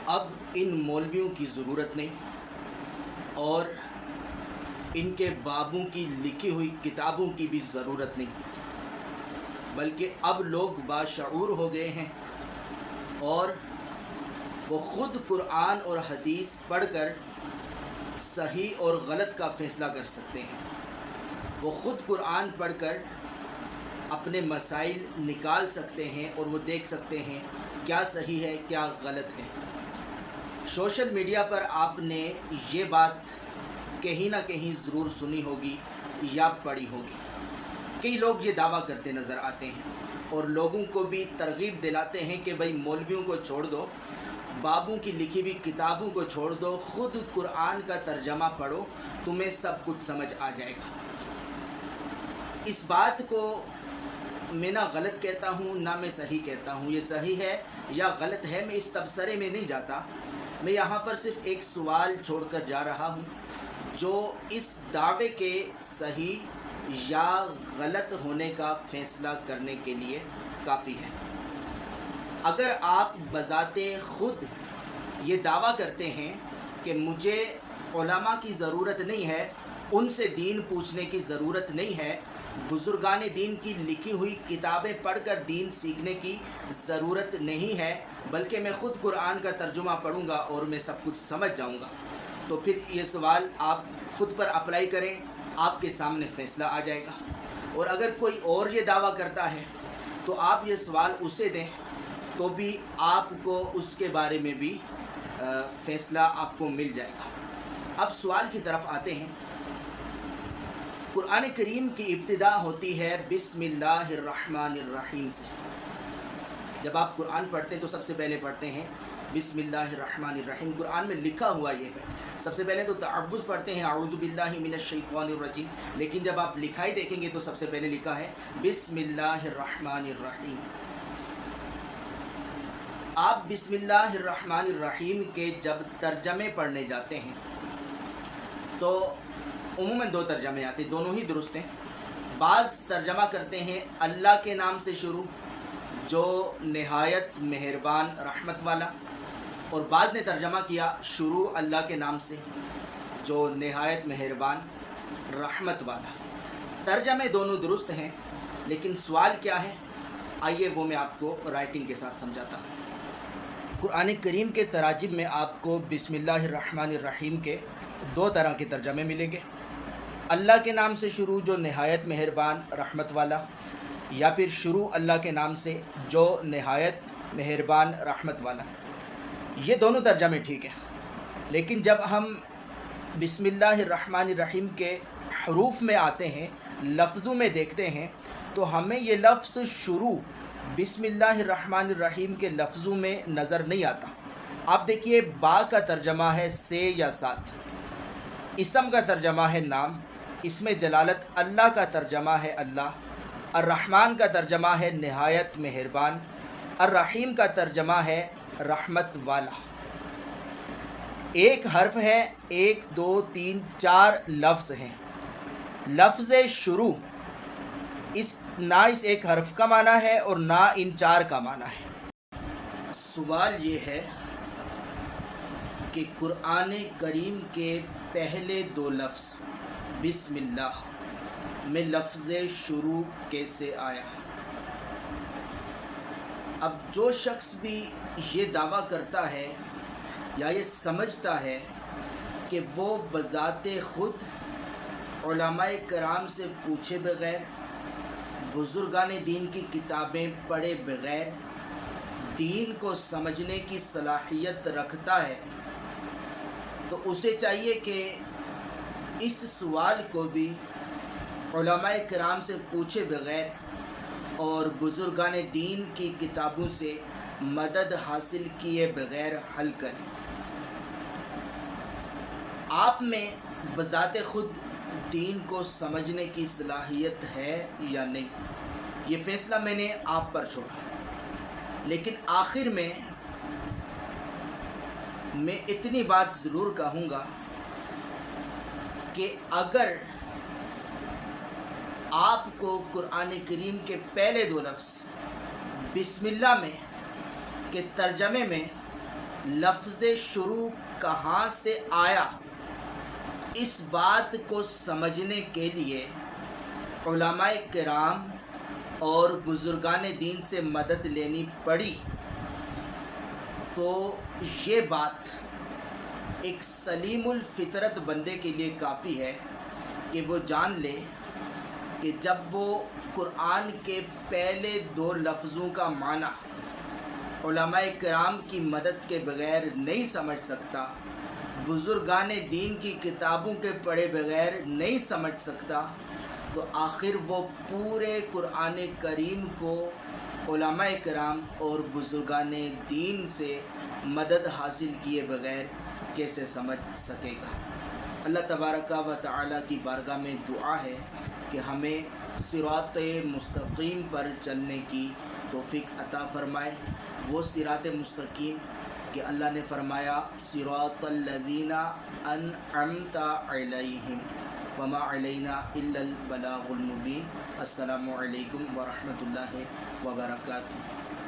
اب ان مولویوں کی ضرورت نہیں اور ان کے بابوں کی لکھی ہوئی کتابوں کی بھی ضرورت نہیں، بلکہ اب لوگ باشعور ہو گئے ہیں اور وہ خود قرآن اور حدیث پڑھ کر صحیح اور غلط کا فیصلہ کر سکتے ہیں۔ وہ خود قرآن پڑھ کر اپنے مسائل نکال سکتے ہیں اور وہ دیکھ سکتے ہیں کیا صحیح ہے کیا غلط ہے۔ سوشل میڈیا پر آپ نے یہ بات کہیں نہ کہیں ضرور سنی ہوگی یا پڑھی ہوگی، کئی لوگ یہ دعویٰ کرتے نظر آتے ہیں اور لوگوں کو بھی ترغیب دلاتے ہیں کہ بھائی مولویوں کو چھوڑ دو، بابوں کی لکھی ہوئی کتابوں کو چھوڑ دو، خود قرآن کا ترجمہ پڑھو، تمہیں سب کچھ سمجھ آ جائے گا۔ اس بات کو میں نہ غلط کہتا ہوں نہ میں صحیح کہتا ہوں، یہ صحیح ہے یا غلط ہے میں اس تبصرے میں نہیں جاتا، میں یہاں پر صرف ایک سوال چھوڑ کر جا رہا ہوں جو اس دعوے کے صحیح یا غلط ہونے کا فیصلہ کرنے کے لیے کافی ہے۔ اگر آپ بذات خود یہ دعویٰ کرتے ہیں کہ مجھے علماء کی ضرورت نہیں ہے، ان سے دین پوچھنے کی ضرورت نہیں ہے، بزرگان دین کی لکھی ہوئی کتابیں پڑھ کر دین سیکھنے کی ضرورت نہیں ہے، بلکہ میں خود قرآن کا ترجمہ پڑھوں گا اور میں سب کچھ سمجھ جاؤں گا، تو پھر یہ سوال آپ خود پر اپلائی کریں، آپ کے سامنے فیصلہ آ جائے گا۔ اور اگر کوئی اور یہ دعویٰ کرتا ہے تو آپ یہ سوال اسے دیں تو بھی آپ کو اس کے بارے میں بھی فیصلہ آپ کو مل جائے گا۔ اب سوال کی طرف آتے ہیں۔ قرآن کریم کی ابتدا ہوتی ہے بسم اللہ الرحمن الرحیم سے۔ جب آپ قرآن پڑھتے ہیں تو سب سے پہلے پڑھتے ہیں بسم اللہ الرحمن الرحیم، قرآن میں لکھا ہوا یہ ہے۔ سب سے پہلے تو تعوذ پڑھتے ہیں اعوذ باللہ من الشیطان الرجیم، لیکن جب آپ لکھائی دیکھیں گے تو سب سے پہلے لکھا ہے بسم اللہ الرحمن الرحیم۔ آپ بسم اللہ الرحمن الرحیم کے جب ترجمے پڑھنے جاتے ہیں تو عموماً دو ترجمے آتے ہیں، دونوں ہی درست ہیں۔ بعض ترجمہ کرتے ہیں اللہ کے نام سے شروع جو نہایت مہربان رحمت والا، اور بعض نے ترجمہ کیا شروع اللہ کے نام سے جو نہایت مہربان رحمت والا۔ ترجمے دونوں درست ہیں، لیکن سوال کیا ہے آئیے وہ میں آپ کو رائٹنگ کے ساتھ سمجھاتا ہوں۔ قرآن کریم کے تراجم میں آپ کو بسم اللہ الرحمن الرحیم کے دو طرح کے ترجمے ملیں گے، اللہ کے نام سے شروع جو نہایت مہربان رحمت والا، یا پھر شروع اللہ کے نام سے جو نہایت مہربان رحمت والا۔ یہ دونوں ترجمے ٹھیک ہیں، لیکن جب ہم بسم اللہ الرحمن الرحیم کے حروف میں آتے ہیں، لفظوں میں دیکھتے ہیں، تو ہمیں یہ لفظ شروع بسم اللہ الرحمن الرحیم کے لفظوں میں نظر نہیں آتا۔ آپ دیکھیے با کا ترجمہ ہے سے یا ساتھ، اسم کا ترجمہ ہے نام، اس میں جلالت اللہ کا ترجمہ ہے اللہ، الرحمن کا ترجمہ ہے نہایت مہربان، الرحیم کا ترجمہ ہے رحمت والا۔ ایک حرف ہے، 1 2 3 4 لفظ ہیں۔ لفظ شروع نہ اس ایک حرف کا معنی ہے اور نہ ان 4 کا معنی ہے۔ سوال یہ ہے کہ قرآن کریم کے پہلے 2 لفظ بسم اللہ میں لفظ شروع کیسے آیا؟ اب جو شخص بھی یہ دعویٰ کرتا ہے یا یہ سمجھتا ہے کہ وہ بذات خود علماء کرام سے پوچھے بغیر، بزرگان دین کی کتابیں پڑھے بغیر دین کو سمجھنے کی صلاحیت رکھتا ہے، تو اسے چاہیے کہ اس سوال کو بھی علماء کرام سے پوچھے بغیر اور بزرگان دین کی کتابوں سے مدد حاصل کیے بغیر حل کریں۔ آپ میں بذات خود دین کو سمجھنے کی صلاحیت ہے یا نہیں، یہ فیصلہ میں نے آپ پر چھوڑا، لیکن آخر میں اتنی بات ضرور کہوں گا کہ اگر آپ کو قرآن کریم کے پہلے 2 لفظ بسم اللہ میں کے ترجمے میں لفظ شروع کہاں سے آیا، اس بات کو سمجھنے کے لیے علماء کرام اور بزرگان دین سے مدد لینی پڑی، تو یہ بات ایک سلیم الفطرت بندے کے لیے کافی ہے کہ وہ جان لے کہ جب وہ قرآن کے پہلے 2 لفظوں کا معنی علماء کرام کی مدد کے بغیر نہیں سمجھ سکتا، بزرگان دین کی کتابوں کے پڑھے بغیر نہیں سمجھ سکتا، تو آخر وہ پورے قرآن کریم کو علماء کرام اور بزرگان دین سے مدد حاصل کیے بغیر کیسے سمجھ سکے گا۔ اللہ تبارک و تعالیٰ کی بارگاہ میں دعا ہے کہ ہمیں صراط مستقیم پر چلنے کی توفیق عطا فرمائے۔ وہ صراط مستقیم کہ اللہ نے فرمایا صراط الذین انعمت علیہم وما علینا الا البلاغ المبین۔ السلام علیکم ورحمۃ اللہ وبرکاتہ۔